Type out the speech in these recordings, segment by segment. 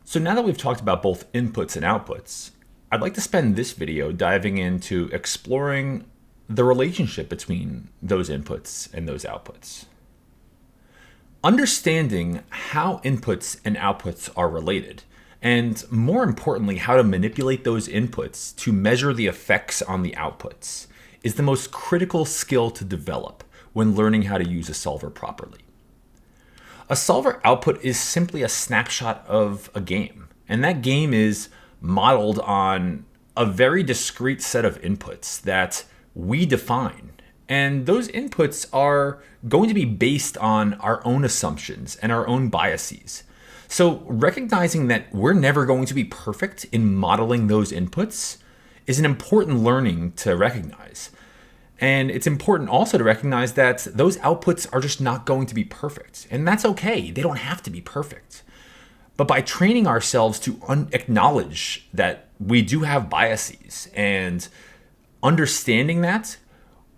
So now that we've talked about both inputs and outputs, I'd like to spend this video diving into exploring the relationship between those inputs and those outputs. Understanding how inputs and outputs are related, and more importantly, how to manipulate those inputs to measure the effects on the outputs, is the most critical skill to develop when learning how to use a solver properly. A solver output is simply a snapshot of a game, and that game is modeled on a very discrete set of inputs that we define. And those inputs are going to be based on our own assumptions and our own biases. So recognizing that we're never going to be perfect in modeling those inputs is an important learning to recognize. And it's important also to recognize that those outputs are just not going to be perfect. And that's okay. They don't have to be perfect. But by training ourselves to acknowledge that we do have biases and understanding that,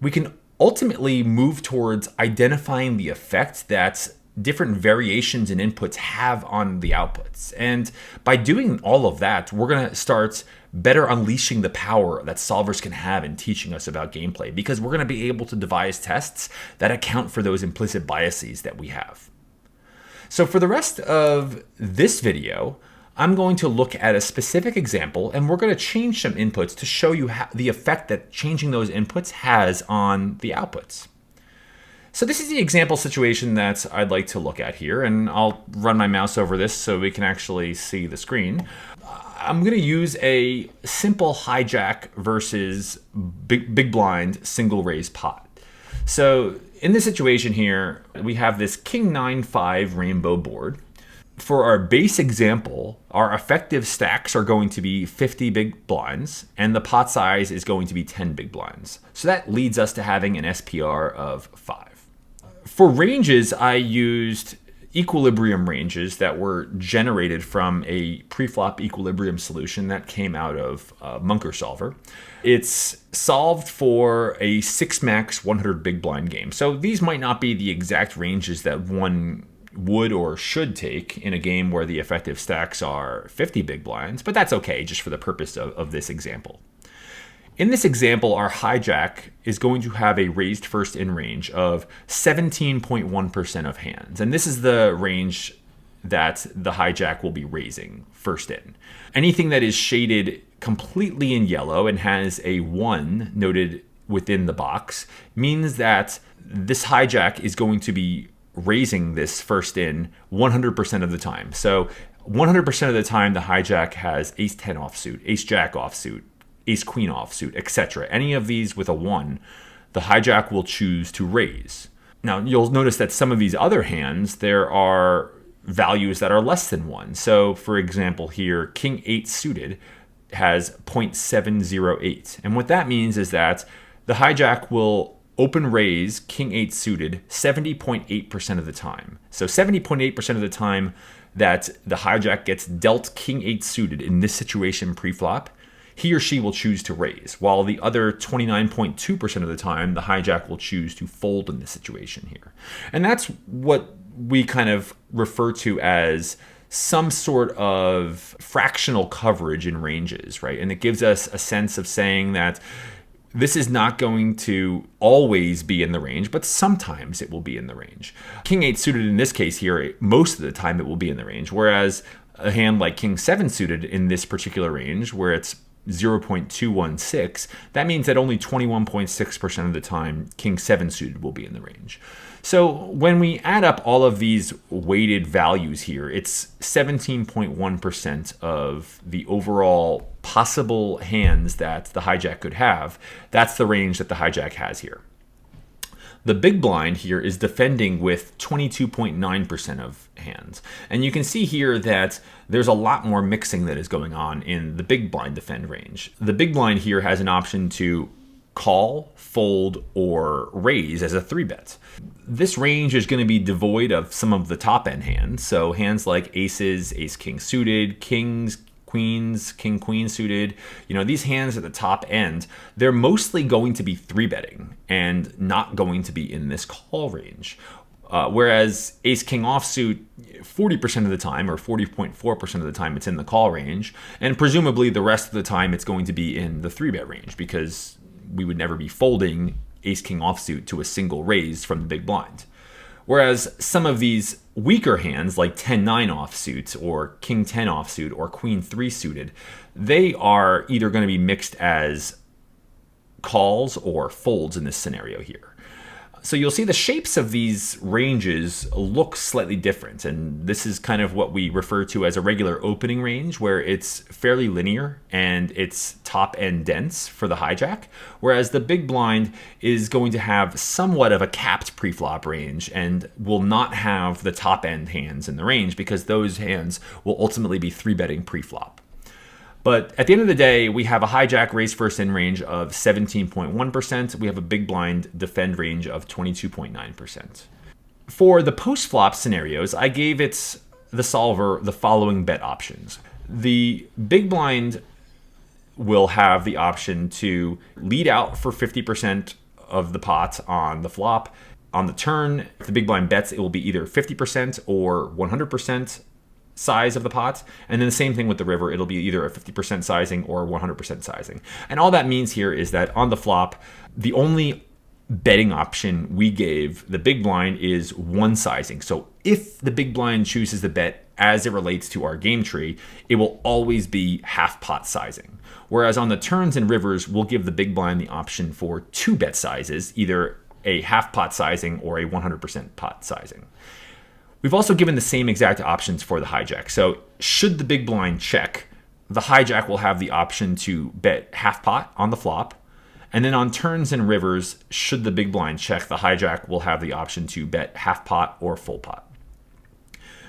we can ultimately move towards identifying the effect that different variations in inputs have on the outputs. And by doing all of that, we're going to start better unleashing the power that solvers can have in teaching us about gameplay, because we're going to be able to devise tests that account for those implicit biases that we have. So for the rest of this video, I'm going to look at a specific example, and we're going to change some inputs to show you the effect that changing those inputs has on the outputs. So this is the example situation that I'd like to look at here, and I'll run my mouse over this so we can actually see the screen. I'm going to use a simple hijack versus big blind single raise pot. So in this situation here, we have this King 9-5 rainbow board. For our base example, our effective stacks are going to be 50 big blinds, and the pot size is going to be 10 big blinds. So that leads us to having an SPR of 5. For ranges, I used equilibrium ranges that were generated from a preflop equilibrium solution that came out of PioSolver. It's solved for a 6 max 100 big blind game. So these might not be the exact ranges that one would or should take in a game where the effective stacks are 50 big blinds, but that's okay just for the purpose of this example. In this example, our hijack is going to have a raised first in range of 17.1% of hands. And this is the range that the hijack will be raising first in. Anything that is shaded completely in yellow and has a 1 noted within the box means that this hijack is going to be raising this first in 100% of the time. So 100% of the time, the hijack has ace 10 offsuit, ace jack offsuit, ace queen offsuit, etc. Any of these with a 1, the hijack will choose to raise. Now, you'll notice that some of these other hands, there are values that are less than 1. So, for example, here, King 8 suited has 0.708. And what that means is that the hijack will open raise King 8 suited 70.8% of the time. So 70.8% of the time that the hijack gets dealt King 8 suited in this situation pre-flop, he or she will choose to raise, while the other 29.2% of the time, the hijack will choose to fold in this situation here. And that's what we kind of refer to as some sort of fractional coverage in ranges, right? And it gives us a sense of saying that this is not going to always be in the range, but sometimes it will be in the range. King 8 suited in this case here, most of the time it will be in the range, whereas a hand like King 7 suited in this particular range, where it's 0.216, that means that only 21.6% of the time King 7 suited will be in the range. So when we add up all of these weighted values here, it's 17.1% of the overall possible hands that the hijack could have. That's the range that the hijack has here. The big blind here is defending with 22.9% of hands. And you can see here that there's a lot more mixing that is going on in the big blind defend range. The big blind here has an option to call, fold, or raise as a 3-bet. This range is going to be devoid of some of the top end hands. So hands like aces, ace-king suited, kings, queens, king queen suited, these hands at the top end, they're mostly going to be 3-betting and not going to be in this call range. Whereas ace king offsuit, 40% of the time, or 40.4% of the time, it's in the call range. And presumably the rest of the time it's going to be in the 3-bet range, because we would never be folding ace king offsuit to a single raise from the big blind. Whereas some of these weaker hands, like 10-9 offsuit, or king 10 offsuit, or queen 3 suited, they are either going to be mixed as calls or folds in this scenario here. So you'll see the shapes of these ranges look slightly different, and this is kind of what we refer to as a regular opening range, where it's fairly linear and it's top end dense for the hijack, whereas the big blind is going to have somewhat of a capped preflop range and will not have the top end hands in the range, because those hands will ultimately be 3-betting preflop. But at the end of the day, we have a hijack raise first in range of 17.1%. We have a big blind defend range of 22.9%. For the post-flop scenarios, I gave the solver the following bet options. The big blind will have the option to lead out for 50% of the pot on the flop. On the turn, if the big blind bets, it will be either 50% or 100% size of the pot. And then the same thing with the river, it'll be either a 50% sizing or 100% sizing. And all that means here is that on the flop, the only betting option we gave the big blind is one sizing. So if the big blind chooses the bet as it relates to our game tree, it will always be half pot sizing. Whereas on the turns and rivers, we'll give the big blind the option for 2 bet sizes, either a half pot sizing or a 100% pot sizing. We've also given the same exact options for the hijack. So should the big blind check, the hijack will have the option to bet half pot on the flop. And then on turns and rivers, should the big blind check, the hijack will have the option to bet half pot or full pot.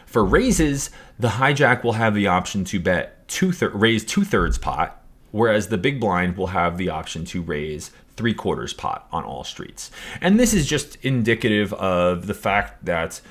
For raises, the hijack will have the option to bet raise 2/3 pot, whereas the big blind will have the option to raise 3/4 pot on all streets. And this is just indicative of the fact that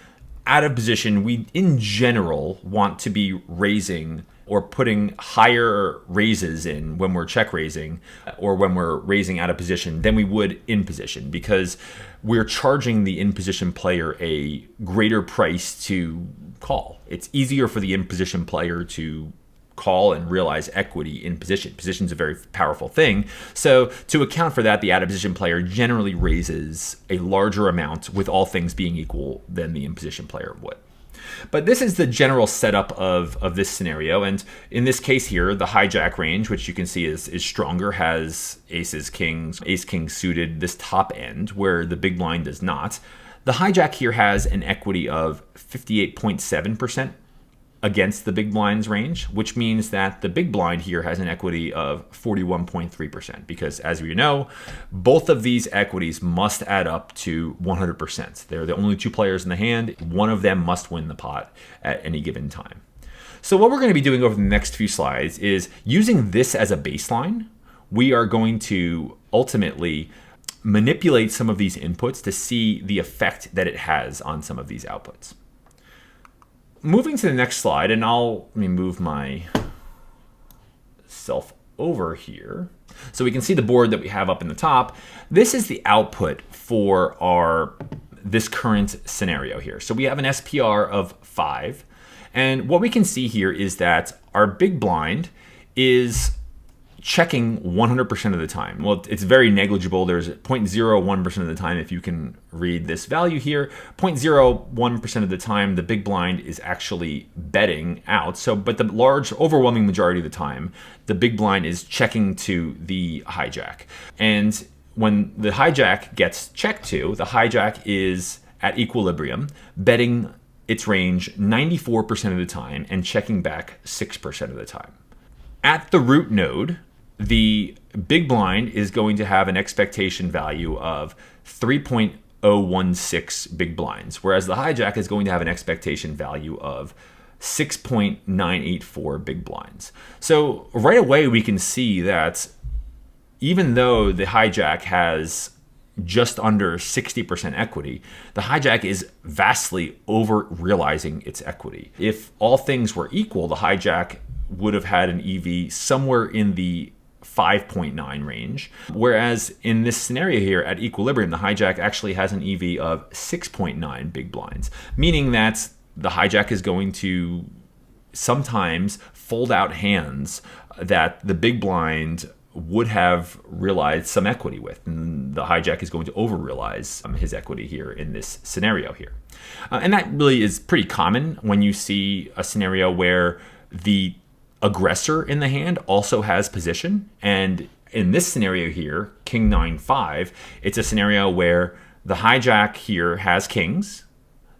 out of position, we in general want to be raising or putting higher raises in when we're check raising or when we're raising out of position than we would in position, because we're charging the in position player a greater price to call. It's easier for the in position player to call and realize equity in position. Position is a very powerful thing. So to account for that, the out of position player generally raises a larger amount, with all things being equal, than the in position player would. But this is the general setup of this scenario. And in this case here, the hijack range, which you can see is stronger, has aces, kings, ace king suited, this top end, where the big blind does not. The hijack here has an equity of 58.7% against the big blind's range, which means that the big blind here has an equity of 41.3%, because as we know, both of these equities must add up to 100%. They're the only 2 players in the hand. One of them must win the pot at any given time. So what we're going to be doing over the next few slides is using this as a baseline. We are going to ultimately manipulate some of these inputs to see the effect that it has on some of these outputs. Moving to the next slide, and let me move myself over here so we can see the board that we have up in the top. This is the output for this current scenario here. So we have an SPR of 5, and what we can see here is that our big blind is checking 100% of the time. Well, it's very negligible. There's 0.01% of the time, if you can read this value here, 0.01% of the time the big blind is actually betting out. But the large overwhelming majority of the time, the big blind is checking to the hijack. And when the hijack gets checked to, the hijack is at equilibrium, betting its range 94% of the time and checking back 6% of the time. At the root node, the big blind is going to have an expectation value of 3.016 big blinds, whereas the hijack is going to have an expectation value of 6.984 big blinds. So right away we can see that even though the hijack has just under 60% equity, the hijack is vastly over realizing its equity. If all things were equal, the hijack would have had an EV somewhere in the 5.9 range. Whereas in this scenario here at equilibrium, the hijack actually has an EV of 6.9 big blinds, meaning that the hijack is going to sometimes fold out hands that the big blind would have realized some equity with, and the hijack is going to over-realize his equity here in this scenario here. And that really is pretty common when you see a scenario where the aggressor in the hand also has position. And in this scenario here, King 9-5, it's a scenario where the hijack here has kings,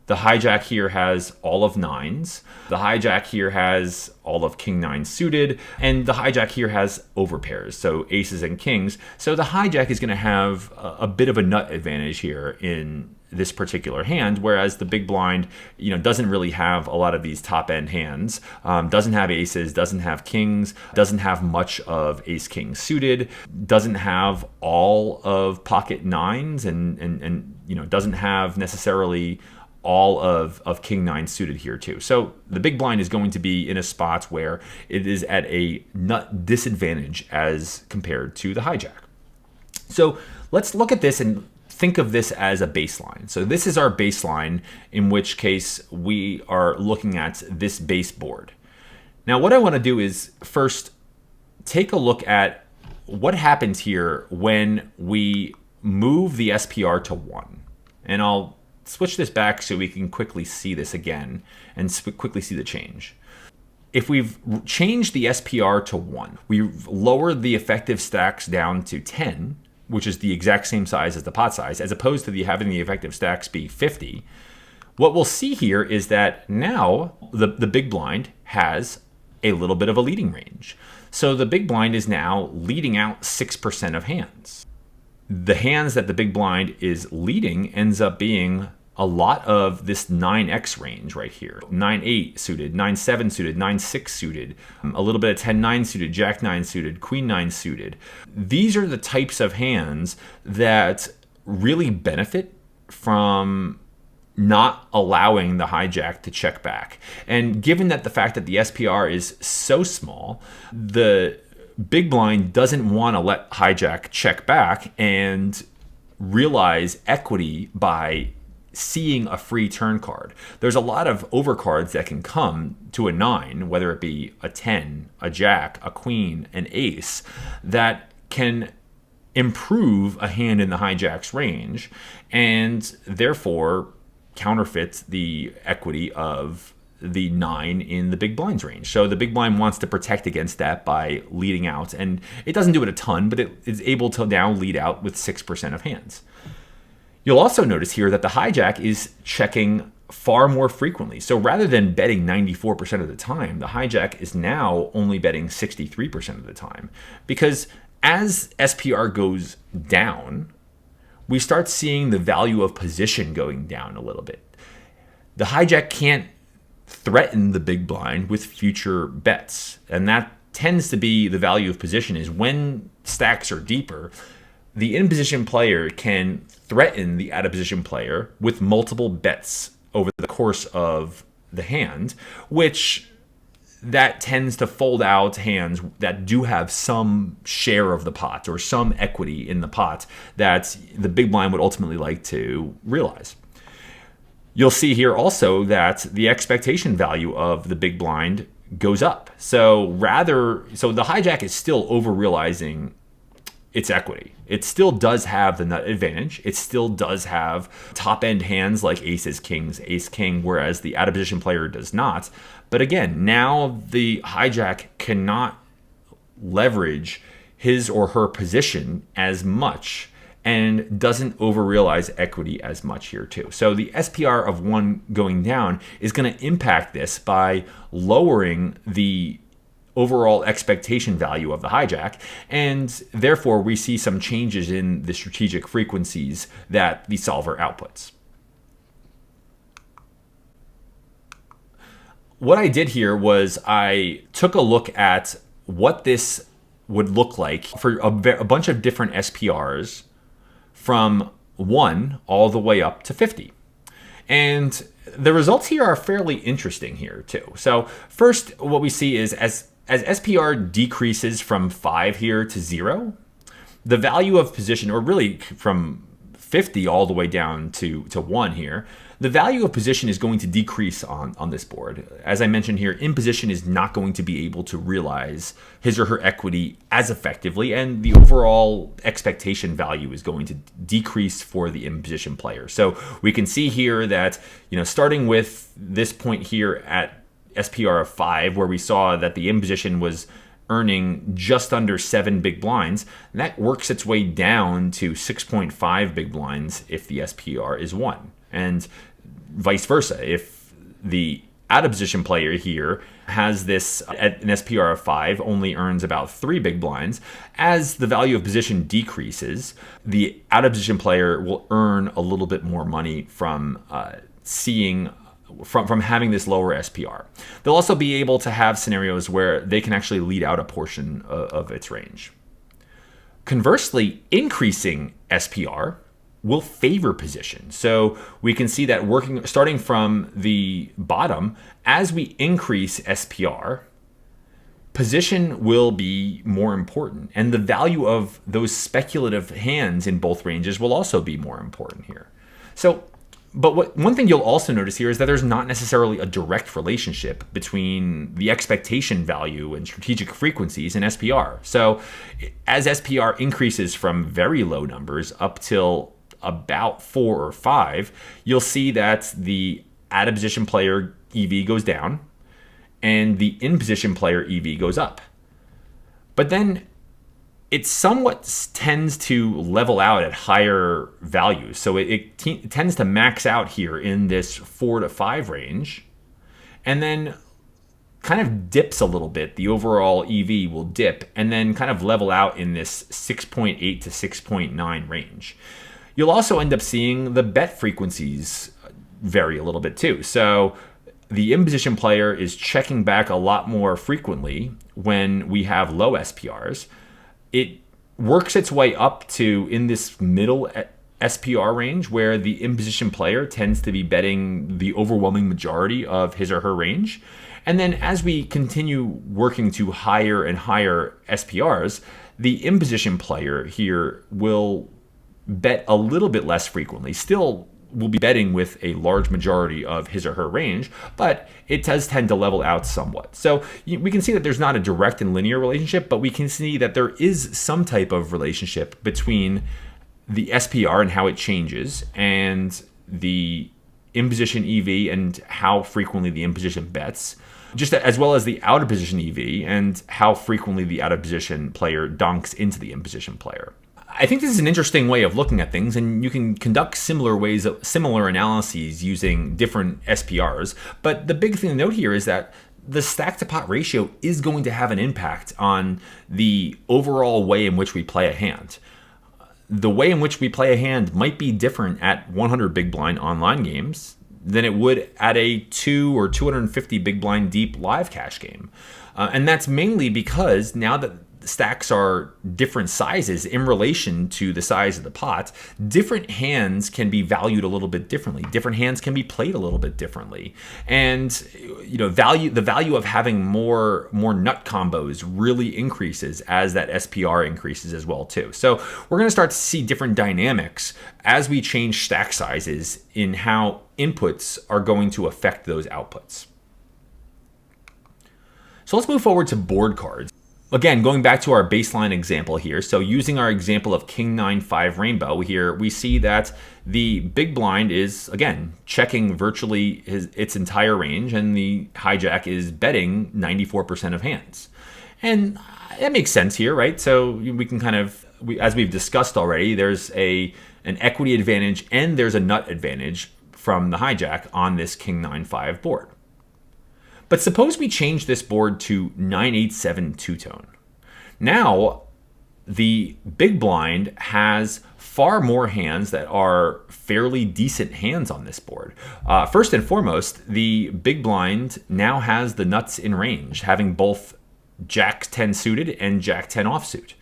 the hijack here has all of nines, the hijack here has all of King 9 suited, and the hijack here has overpairs, so aces and kings. So the hijack is going to have a bit of a nut advantage here in this particular hand, whereas the big blind, doesn't really have a lot of these top end hands, doesn't have aces, doesn't have kings, doesn't have much of ace king suited, doesn't have all of pocket nines, and doesn't have necessarily all of King 9 suited here too. So the big blind is going to be in a spot where it is at a nut disadvantage as compared to the hijack. So let's look at this and think of this as a baseline. So this is our baseline, in which case we are looking at this base board. Now what I want to do is first take a look at what happens here when we move the SPR to 1. And I'll switch this back so we can quickly see this again and quickly see the change. If we've changed the SPR to 1, we've lowered the effective stacks down to 10, which is the exact same size as the pot size, as opposed to having the effective stacks be 50. What we'll see here is that now the big blind has a little bit of a leading range. So the big blind is now leading out 6% of hands. The hands that the big blind is leading ends up being a lot of this 9x range right here. 9-8 suited, 9-7 suited, 9-6 suited, a little bit of 10-9 suited, Jack-9 suited, Queen-9 suited. These are the types of hands that really benefit from not allowing the hijack to check back. And given that the fact that the SPR is so small, the big blind doesn't want to let hijack check back and realize equity by seeing a free turn card. There's a lot of overcards that can come to a 9, whether it be a 10, a jack, a queen, an ace, that can improve a hand in the hijack's range and therefore counterfeit the equity of the 9 in the big blind's range. So the big blind wants to protect against that by leading out, and it doesn't do it a ton, but it is able to now lead out with 6% of hands. You'll also notice here that the hijack is checking far more frequently. So rather than betting 94% of the time, the hijack is now only betting 63% of the time. Because as SPR goes down, we start seeing the value of position going down a little bit. The hijack can't threaten the big blind with future bets. And that tends to be the value of position, is when stacks are deeper, the in-position player can threaten the out-of-position player with multiple bets over the course of the hand, which that tends to fold out hands that do have some share of the pot or some equity in the pot that the big blind would ultimately like to realize. You'll see here also that the expectation value of the big blind goes up. So the hijack is still over-realizing its equity. It still does have the nut advantage. It still does have top-end hands like aces, kings, ace-king, whereas the out-of-position player does not. But again, now the hijack cannot leverage his or her position as much and doesn't over-realize equity as much here too. So the SPR of 1 going down is going to impact this by lowering the overall expectation value of the hijack, and therefore we see some changes in the strategic frequencies that the solver outputs. What I did here was I took a look at what this would look like for a bunch of different SPRs from 1 all the way up to 50. And the results here are fairly interesting here too. So first, what we see is as as SPR decreases from 5 here to 0, the value of position, or really from 50 all the way down to 1 here, the value of position is going to decrease on this board. As I mentioned here, in position is not going to be able to realize his or her equity as effectively, and the overall expectation value is going to decrease for the in position player. So we can see here that, starting with this point here at SPR of 5, where we saw that the in position was earning just under 7 big blinds, and that works its way down to 6.5 big blinds if the SPR is 1. And vice versa, if the out of position player here has this at an SPR of 5, only earns about 3 big blinds, as the value of position decreases, the out of position player will earn a little bit more money from from having this lower SPR. They'll also be able to have scenarios where they can actually lead out a portion of its range. Conversely, increasing SPR will favor position. So we can see that starting from the bottom, as we increase SPR, position will be more important. And the value of those speculative hands in both ranges will also be more important here. But one thing you'll also notice here is that there's not necessarily a direct relationship between the expectation value and strategic frequencies in SPR. So as SPR increases from very low numbers up till about 4 or 5, you'll see that the out of position player EV goes down and the in position player EV goes up. But then it somewhat tends to level out at higher values. So it tends to max out here in this 4 to 5 range, and then kind of dips a little bit. The overall EV will dip and then kind of level out in this 6.8 to 6.9 range. You'll also end up seeing the bet frequencies vary a little bit too. So the in position player is checking back a lot more frequently when we have low SPRs. It works its way up to in this middle SPR range where the in position player tends to be betting the overwhelming majority of his or her range. And then as we continue working to higher and higher SPRs, the in position player here will bet a little bit less frequently. Still will be betting with a large majority of his or her range, but it does tend to level out somewhat. So we can see that there's not a direct and linear relationship, but we can see that there is some type of relationship between the SPR and how it changes and the in position EV and how frequently the in position bets, just as well as the out of position EV and how frequently the out of position player donks into the in position player. I think this is an interesting way of looking at things, and you can conduct similar analyses using different SPRs. But the big thing to note here is that the stack to pot ratio is going to have an impact on the overall way in which we play a hand. The way in which we play a hand might be different at 100 big blind online games than it would at a 2 or 250 big blind deep live cash game. And that's mainly because now that stacks are different sizes in relation to the size of the pot, different hands can be valued a little bit differently. Different hands can be played a little bit differently. And the value of having more nut combos really increases as that SPR increases as well too. So we're going to start to see different dynamics as we change stack sizes in how inputs are going to affect those outputs. So let's move forward to board cards. Again, going back to our baseline example here, so using our example of King 9-5 Rainbow here, we see that the big blind is, again, checking virtually its entire range, and the hijack is betting 94% of hands. And that makes sense here, right? So we can as we've discussed already, there's an equity advantage and there's a nut advantage from the hijack on this King 9-5 board. But suppose we change this board to 9-8-7 two-tone. Now, the big blind has far more hands that are fairly decent hands on this board. First and foremost, the big blind now has the nuts in range, having both Jack 10 suited and Jack 10 offsuit.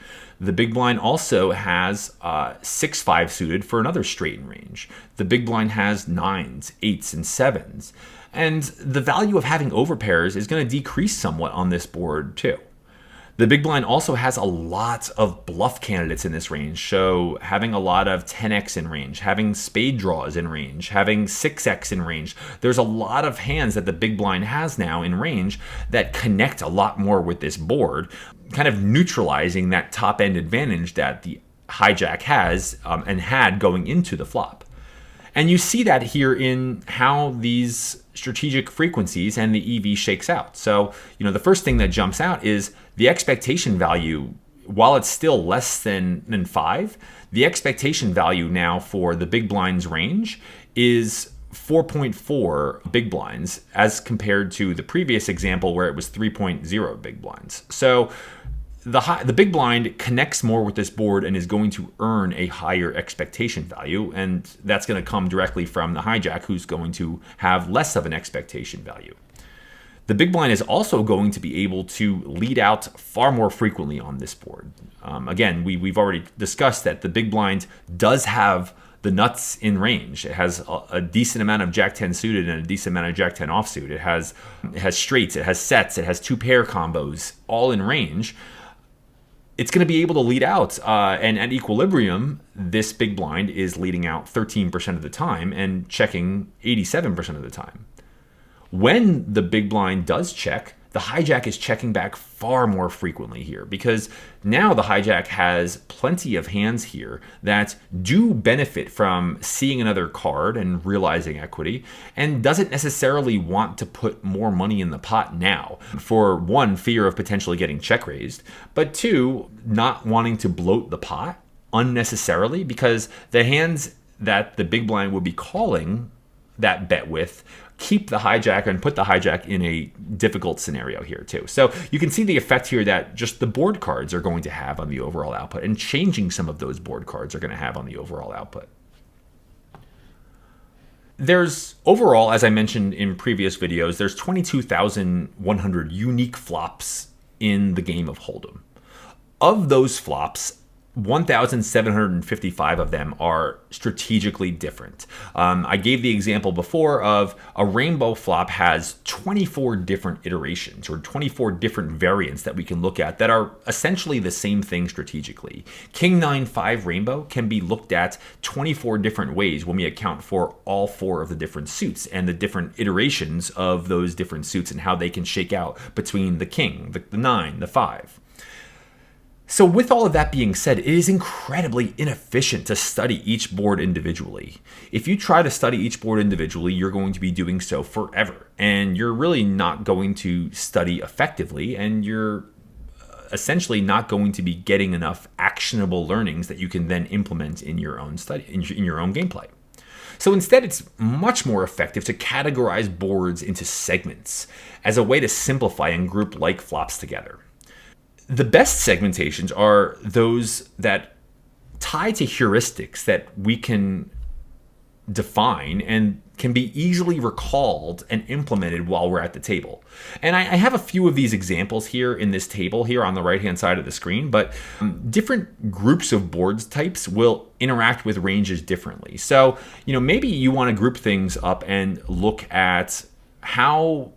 The big blind also has 6-5 suited for another straight in range. The big blind has 9s, 8s, and 7s. And the value of having overpairs is going to decrease somewhat on this board too. The big blind also has a lot of bluff candidates in this range, so having a lot of 10x in range, having spade draws in range, having 6x in range. There's a lot of hands that the big blind has now in range that connect a lot more with this board, kind of neutralizing that top end advantage that the hijack has and had going into the flop. And you see that here in how these strategic frequencies and the EV shakes out. So, the first thing that jumps out is the expectation value. While it's still less than 5, the expectation value now for the big blind's range is 4.4 big blinds as compared to the previous example where it was 3.0 big blinds. So the big blind connects more with this board and is going to earn a higher expectation value, and that's going to come directly from the hijack, who's going to have less of an expectation value. The big blind is also going to be able to lead out far more frequently on this board. Again, we've already discussed that the big blind does have the nuts in range. It has a decent amount of Jack 10 suited and a decent amount of Jack 10 offsuit. It has straights, it has sets, it has 2-pair combos, all in range. It's going to be able to lead out, and at equilibrium, this big blind is leading out 13% of the time and checking 87% of the time. When the big blind does check, the hijack is checking back far more frequently here, because now the hijack has plenty of hands here that do benefit from seeing another card and realizing equity, and doesn't necessarily want to put more money in the pot now. For one, fear of potentially getting check raised, but two, not wanting to bloat the pot unnecessarily, because the hands that the big blind would be calling that bet with keep the hijack and put the hijack in a difficult scenario here too. So you can see the effect here that just the board cards are going to have on the overall output, and changing some of those board cards are going to have on the overall output. There's overall, as I mentioned in previous videos, there's 22,100 unique flops in the game of Hold'em. Of those flops, 1,755 of them are strategically different. I gave the example before of a rainbow flop has 24 different iterations or 24 different variants that we can look at that are essentially the same thing strategically. King 9-5 rainbow can be looked at 24 different ways when we account for all 4 of the different suits and the different iterations of those different suits and how they can shake out between the king, the 9, the 5. So with all of that being said, it is incredibly inefficient to study each board individually. If you try to study each board individually, you're going to be doing so forever, and you're really not going to study effectively, and you're essentially not going to be getting enough actionable learnings that you can then implement in your own study, in your own gameplay. So instead, it's much more effective to categorize boards into segments as a way to simplify and group like flops together. The best segmentations are those that tie to heuristics that we can define and can be easily recalled and implemented while we're at the table. And I have a few of these examples here in this table here on the right-hand side of the screen, but different groups of boards types will interact with ranges differently. So, maybe you want to group things up and look at how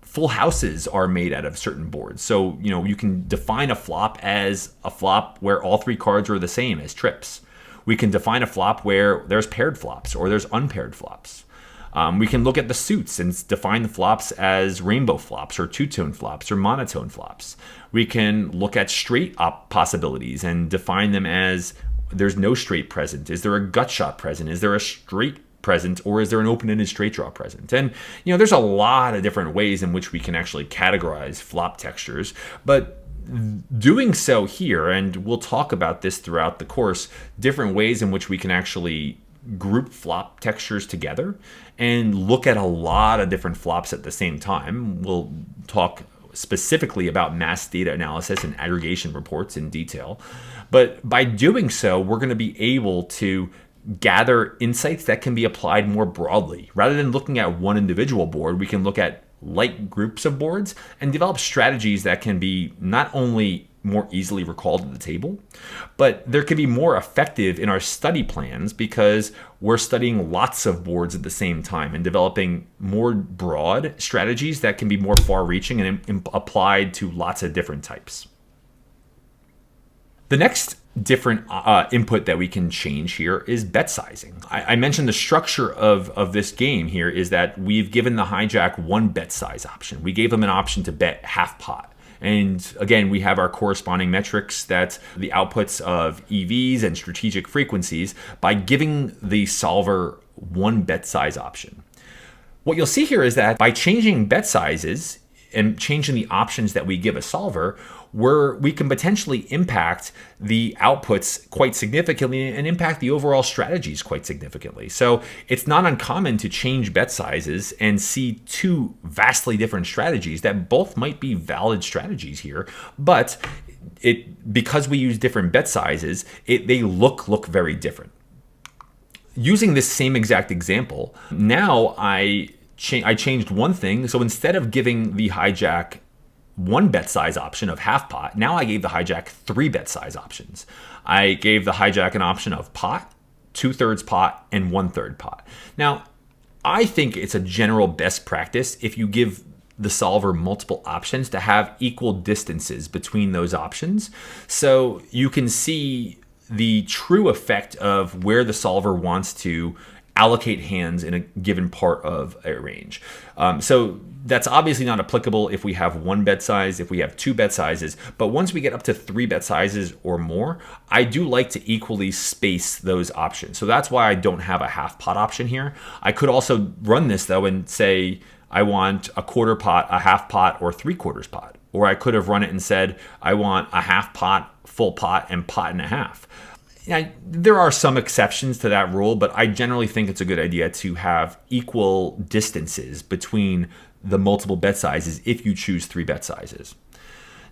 full houses are made out of certain boards. So, you can define a flop as a flop where all 3 cards are the same as trips. We can define a flop where there's paired flops or there's unpaired flops. We can look at the suits and define the flops as rainbow flops or two-tone flops or monotone flops. We can look at straight up possibilities and define them as there's no straight present. Is there a gut shot present? Is there a straight present, or is there an open-ended straight draw present? And there's a lot of different ways in which we can actually categorize flop textures, but doing so here, and we'll talk about this throughout the course, different ways in which we can actually group flop textures together and look at a lot of different flops at the same time. We'll talk specifically about mass data analysis and aggregation reports in detail, but by doing so, we're going to be able to gather insights that can be applied more broadly. Rather than looking at one individual board, we can look at like groups of boards and develop strategies that can be not only more easily recalled at the table, but there could be more effective in our study plans because we're studying lots of boards at the same time and developing more broad strategies that can be more far-reaching and applied to lots of different types. The next different input that we can change here is bet sizing. I mentioned the structure of this game here is that we've given the hijack one bet size option. We gave them an option to bet half pot. And again, we have our corresponding metrics that's the outputs of EVs and strategic frequencies by giving the solver one bet size option. What you'll see here is that by changing bet sizes and changing the options that we give a solver, we can potentially impact the outputs quite significantly and impact the overall strategies quite significantly. So it's not uncommon to change bet sizes and see two vastly different strategies that both might be valid strategies here, but because we use different bet sizes, they look very different. Using this same exact example, now I changed one thing. So instead of giving the hijack one bet size option of half pot, now I gave the hijack three bet size options. I gave the hijack an option of pot, 2/3 pot, and 1/3 pot. Now, I think it's a general best practice if you give the solver multiple options to have equal distances between those options, so you can see the true effect of where the solver wants to allocate hands in a given part of a range. So that's obviously not applicable if we have one bet size, if we have two bet sizes, but once we get up to three bet sizes or more, I do like to equally space those options. So that's why I don't have a half pot option here. I could also run this though and say, I want a quarter pot, a half pot, or 3/4 pot. Or I could have run it and said, I want a half pot, full pot, and pot and a half. Now, there are some exceptions to that rule, but I generally think it's a good idea to have equal distances between the multiple bet sizes if you choose three bet sizes.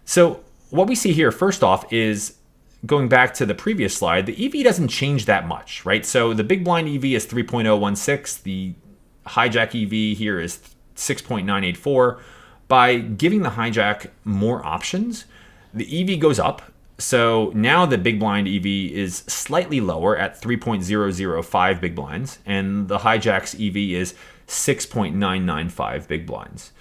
So what we see here, first off, is going back to the previous slide, the EV doesn't change that much, right? So the big blind EV is 3.016. The hijack EV here is 6.984. By giving the hijack more options, the EV goes up. So now the big blind EV is slightly lower at 3.005 big blinds, and the hijack's EV is 6.995 big blinds.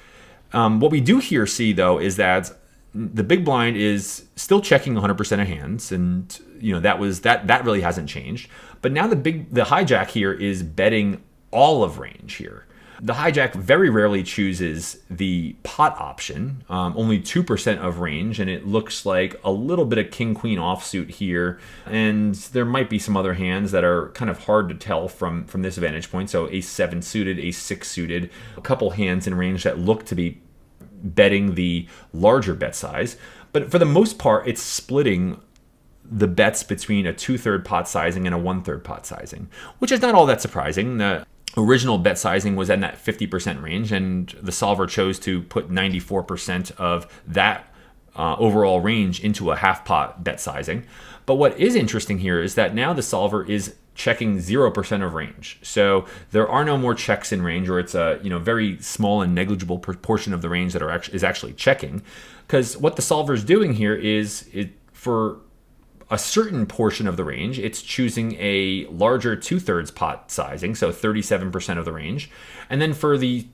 What we do here see though is that the big blind is still checking 100% of hands, and that really hasn't changed. But now the hijack here is betting all of range here. The hijack very rarely chooses the pot option, only 2% of range, and it looks like a little bit of king-queen offsuit here, and there might be some other hands that are kind of hard to tell from this vantage point. So ace-7 suited, ace-6 suited, a couple hands in range that look to be betting the larger bet size. But for the most part, it's splitting the bets between a 2/3 pot sizing and a 1/3 pot sizing, which is not all that surprising. The original bet sizing was in that 50% range, and the solver chose to put 94% of that overall range into a half pot bet sizing. But what is interesting here is that now the solver is checking 0% of range. So there are no more checks in range, or it's a very small and negligible proportion of the range that is actually checking. Because what the solver is doing here is for a certain portion of the range, it's choosing a larger 2/3 pot sizing, so 37% of the range. And then for the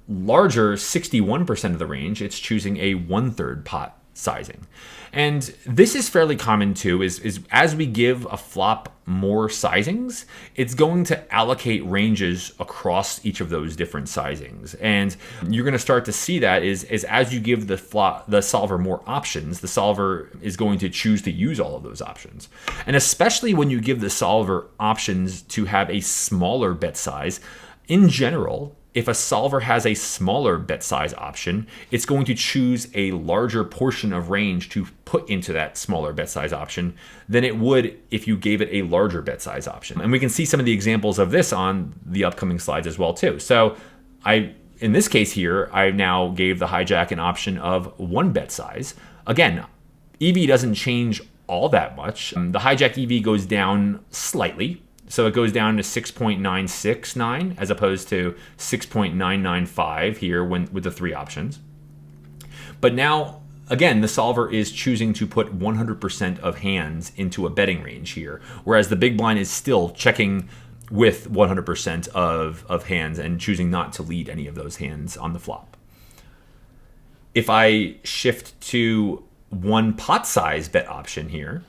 larger 61% of the range, it's choosing a 1/3 pot sizing. And this is fairly common too, is as we give a flop more sizings, it's going to allocate ranges across each of those different sizings. And you're going to start to see that is as you give the solver more options, the solver is going to choose to use all of those options. And especially when you give the solver options to have a smaller bet size, in general, if a solver has a smaller bet size option, it's going to choose a larger portion of range to put into that smaller bet size option than it would if you gave it a larger bet size option. And we can see some of the examples of this on the upcoming slides as well too. So in this case here, I now gave the hijack an option of one bet size. Again, EV doesn't change all that much. The hijack EV goes down slightly. So it goes down to 6.969 as opposed to 6.995 here with the three options. But now again, the solver is choosing to put 100% of hands into a betting range here, whereas the big blind is still checking with 100% of hands and choosing not to lead any of those hands on the flop. If I shift to one pot size bet option here,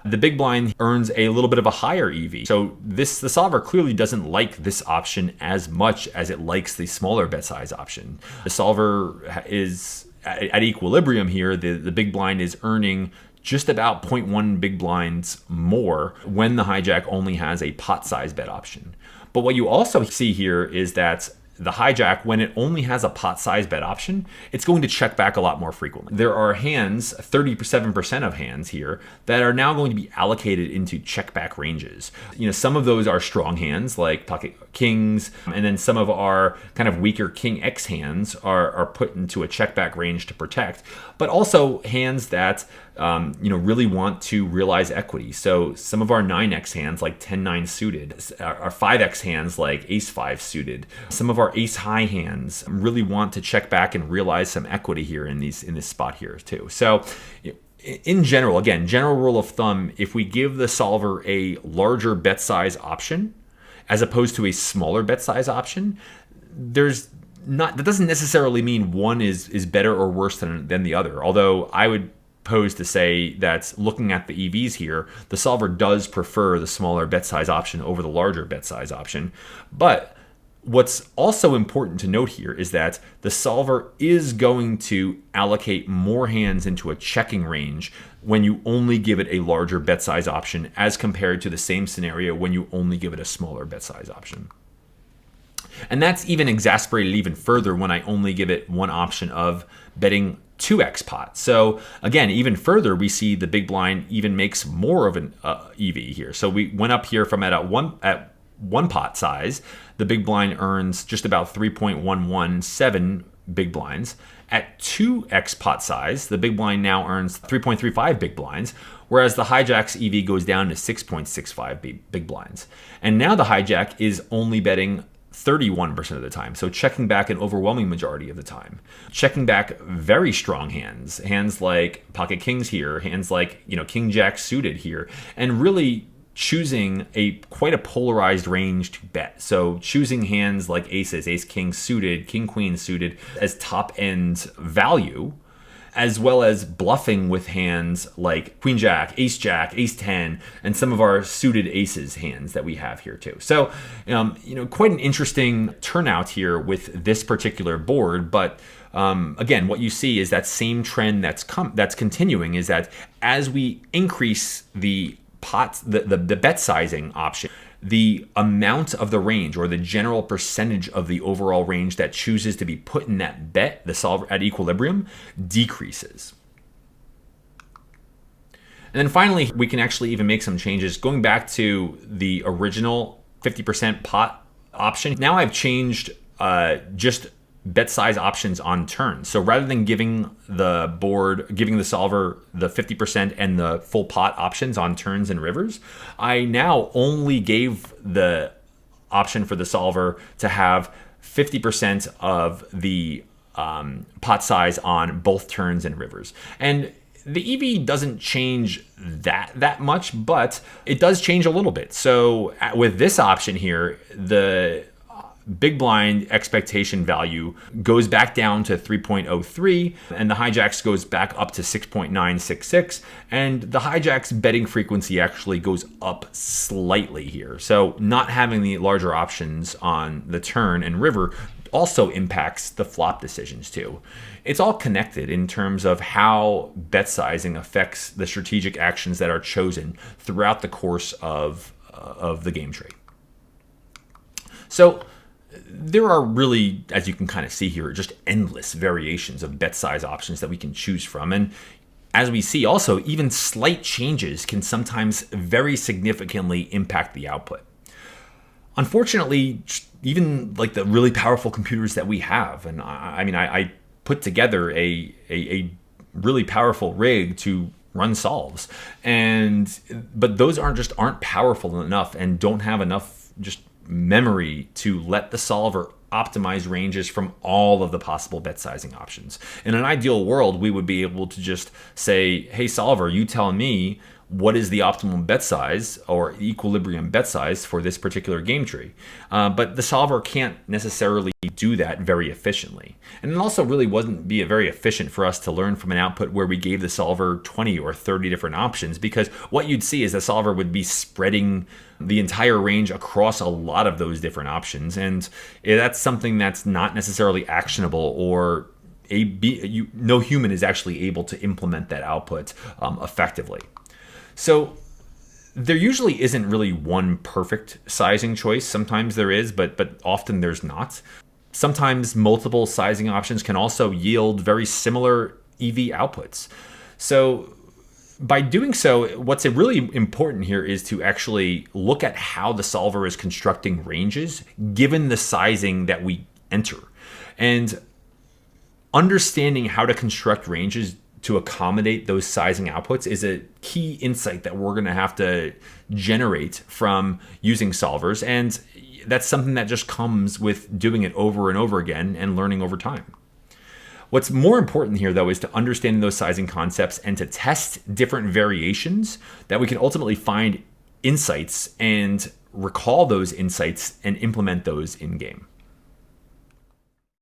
the big blind earns a little bit of a higher EV. So the solver clearly doesn't like this option as much as it likes the smaller bet size option. The solver is at equilibrium here. The big blind is earning just about 0.1 big blinds more when the hijack only has a pot size bet option. But what you also see here is that the hijack, when it only has a pot size bet option, it's going to check back a lot more frequently. There are hands, 37% of hands here, that are now going to be allocated into check back ranges. Some of those are strong hands like pocket kings, and then some of our kind of weaker king X hands are put into a check back range to protect, but also hands that really want to realize equity. So some of our 9x hands like 10-9 suited, our 5x hands like ace-5 suited, some of our ace-high hands really want to check back and realize some equity here in this spot here too. So in general, again, general rule of thumb, if we give the solver a larger bet size option as opposed to a smaller bet size option, that doesn't necessarily mean one is better or worse than the other. Although I would pose to say that looking at the EVs here, the solver does prefer the smaller bet size option over the larger bet size option. But what's also important to note here is that the solver is going to allocate more hands into a checking range when you only give it a larger bet size option as compared to the same scenario when you only give it a smaller bet size option. And that's even exacerbated even further when I only give it one option of betting 2x pot. So again, even further, we see the big blind even makes more of an EV here. So we went up here from at one pot size, the big blind earns just about 3.117 big blinds. At 2x pot size, the big blind now earns 3.35 big blinds, whereas the hijack's EV goes down to 6.65 big blinds. And now the hijack is only betting 31% of the time, so checking back an overwhelming majority of the time. Checking back very strong hands like pocket kings here, hands like king jack suited here, and really choosing quite a polarized range to bet. So choosing hands like aces, ace king suited, king queen suited as top end value, as well as bluffing with hands like queen jack, ace 10, and some of our suited aces hands that we have here too. So, quite an interesting turnout here with this particular board. But again, what you see is that same trend that's continuing is that as we increase the bet sizing option, the amount of the range or the general percentage of the overall range that chooses to be put in that bet, the solver at equilibrium, decreases. And then finally, we can actually even make some changes. Going back to the original 50% pot option, now I've changed just bet size options on turn. So rather than giving the solver the 50% and the full pot options on turns and rivers, I now only gave the option for the solver to have 50% of the pot size on both turns and rivers. And the EV doesn't change that much, but it does change a little bit. So with this option here, the big blind expectation value goes back down to 3.03, and the hijacks goes back up to 6.966, and the hijacks betting frequency actually goes up slightly here. So not having the larger options on the turn and river also impacts the flop decisions too. It's all connected in terms of how bet sizing affects the strategic actions that are chosen throughout the course of the game trade. So there are really, as you can kind of see here, just endless variations of bet size options that we can choose from. And as we see also, even slight changes can sometimes very significantly impact the output. Unfortunately, even like the really powerful computers that we have, and I put together a really powerful rig to run solves, but those aren't powerful enough and don't have enough just memory to let the solver optimized ranges from all of the possible bet sizing options. In an ideal world, we would be able to just say, hey, solver, you tell me what is the optimum bet size or equilibrium bet size for this particular game tree. But the solver can't necessarily do that very efficiently. And it also really wouldn't be very efficient for us to learn from an output where we gave the solver 20 or 30 different options, because what you'd see is the solver would be spreading the entire range across a lot of those different options. And that's something that's not necessarily actionable, or no human is actually able to implement that output effectively. So there usually isn't really one perfect sizing choice. Sometimes there is, but often there's not. Sometimes multiple sizing options can also yield very similar EV outputs. So by doing so, what's really important here is to actually look at how the solver is constructing ranges given the sizing that we enter. And understanding how to construct ranges to accommodate those sizing outputs is a key insight that we're going to have to generate from using solvers. And that's something that just comes with doing it over and over again and learning over time. What's more important here, though, is to understand those sizing concepts and to test different variations that we can ultimately find insights and recall those insights and implement those in game.